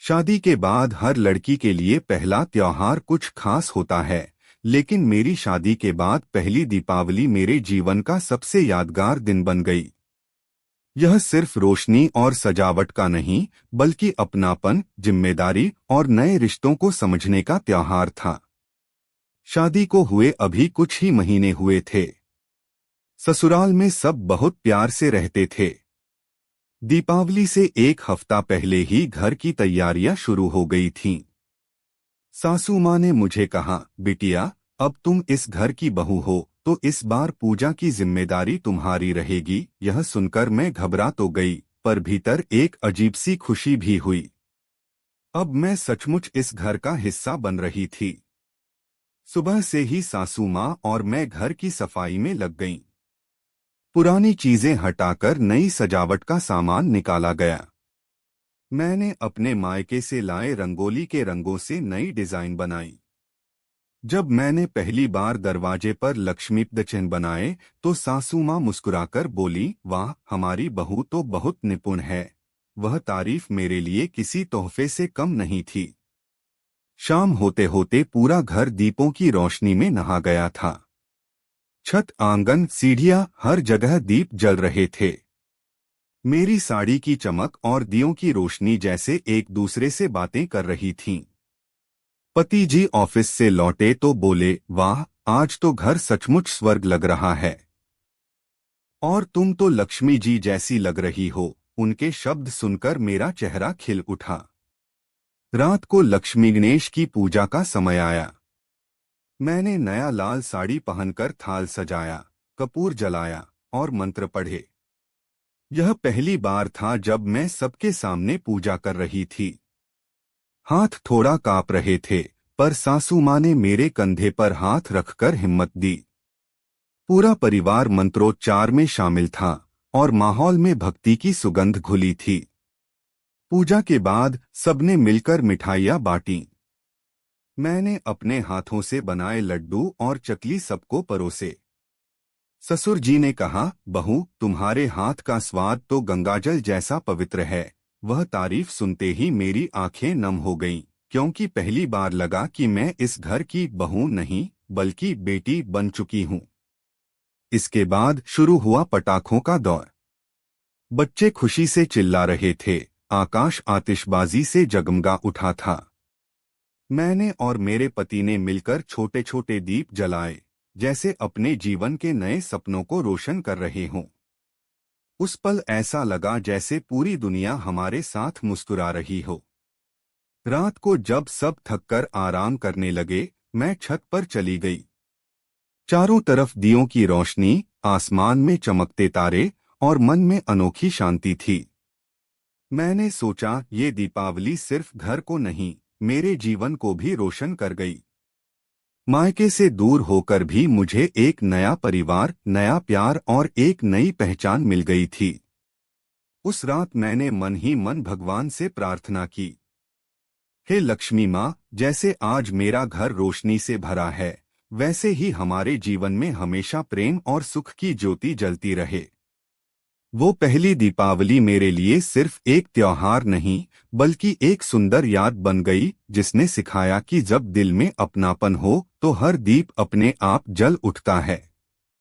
शादी के बाद हर लड़की के लिए पहला त्योहार कुछ खास होता है, लेकिन मेरी शादी के बाद पहली दीपावली मेरे जीवन का सबसे यादगार दिन बन गई। यह सिर्फ रोशनी और सजावट का नहीं, बल्कि अपनापन, जिम्मेदारी और नए रिश्तों को समझने का त्योहार था। शादी को हुए अभी कुछ ही महीने हुए थे। ससुराल में सब बहुत प्यार से रहते थे। दीपावली से एक हफ्ता पहले ही घर की तैयारियां शुरू हो गई थीं। सासू माँ ने मुझे कहा, बिटिया, अब तुम इस घर की बहू हो, तो इस बार पूजा की जिम्मेदारी तुम्हारी रहेगी। यह सुनकर मैं घबरा तो गई, पर भीतर एक अजीब सी खुशी भी हुई। अब मैं सचमुच इस घर का हिस्सा बन रही थी। सुबह से ही सासू माँ और मैं घर की सफाई में लग गईं। पुरानी चीजें हटाकर नई सजावट का सामान निकाला गया। मैंने अपने मायके से लाए रंगोली के रंगों से नई डिजाइन बनाई। जब मैंने पहली बार दरवाजे पर लक्ष्मी चिन्ह बनाए, तो सासू माँ मुस्कुराकर बोली, वाह, हमारी बहू तो बहुत निपुण है। वह तारीफ मेरे लिए किसी तोहफे से कम नहीं थी। शाम होते होते पूरा घर दीपों की रोशनी में नहा गया था। छत, आंगन, सीढ़ियां, हर जगह दीप जल रहे थे। मेरी साड़ी की चमक और दियों की रोशनी जैसे एक दूसरे से बातें कर रही थीं। पति जी ऑफिस से लौटे तो बोले, वाह, आज तो घर सचमुच स्वर्ग लग रहा है। और तुम तो लक्ष्मी जी जैसी लग रही हो। उनके शब्द सुनकर मेरा चेहरा खिल उठा। रात को लक्ष्मी गणेश की पूजा का समय आया। मैंने नया लाल साड़ी पहनकर थाल सजाया, कपूर जलाया और मंत्र पढ़े। यह पहली बार था जब मैं सबके सामने पूजा कर रही थी। हाथ थोड़ा कांप रहे थे, पर सासू माँ ने मेरे कंधे पर हाथ रखकर हिम्मत दी। पूरा परिवार मंत्रोच्चार में शामिल था और माहौल में भक्ति की सुगंध घुली थी। पूजा के बाद सबने मिलकर मिठाइयाँ बांटीं। मैंने अपने हाथों से बनाए लड्डू और चकली सबको परोसे। ससुर जी ने कहा, बहू, तुम्हारे हाथ का स्वाद तो गंगाजल जैसा पवित्र है। वह तारीफ सुनते ही मेरी आंखें नम हो गईं, क्योंकि पहली बार लगा कि मैं इस घर की बहू नहीं, बल्कि बेटी बन चुकी हूँ। इसके बाद शुरू हुआ पटाखों का दौर। बच्चे खुशी से चिल्ला रहे थे, आकाश आतिशबाजी से जगमगा उठा था। मैंने और मेरे पति ने मिलकर छोटे छोटे दीप जलाए, जैसे अपने जीवन के नए सपनों को रोशन कर रहे हों। उस पल ऐसा लगा जैसे पूरी दुनिया हमारे साथ मुस्कुरा रही हो। रात को जब सब थककर आराम करने लगे, मैं छत पर चली गई। चारों तरफ दियों की रोशनी, आसमान में चमकते तारे और मन में अनोखी शांति थी। मैंने सोचा, ये दीपावली सिर्फ घर को नहीं, मेरे जीवन को भी रोशन कर गई। मायके से दूर होकर भी मुझे एक नया परिवार, नया प्यार और एक नई पहचान मिल गई थी। उस रात मैंने मन ही मन भगवान से प्रार्थना की, हे लक्ष्मी माँ, जैसे आज मेरा घर रोशनी से भरा है, वैसे ही हमारे जीवन में हमेशा प्रेम और सुख की ज्योति जलती रहे। वो पहली दीपावली मेरे लिए सिर्फ एक त्योहार नहीं, बल्कि एक सुंदर याद बन गई, जिसने सिखाया कि जब दिल में अपनापन हो तो हर दीप अपने आप जल उठता है।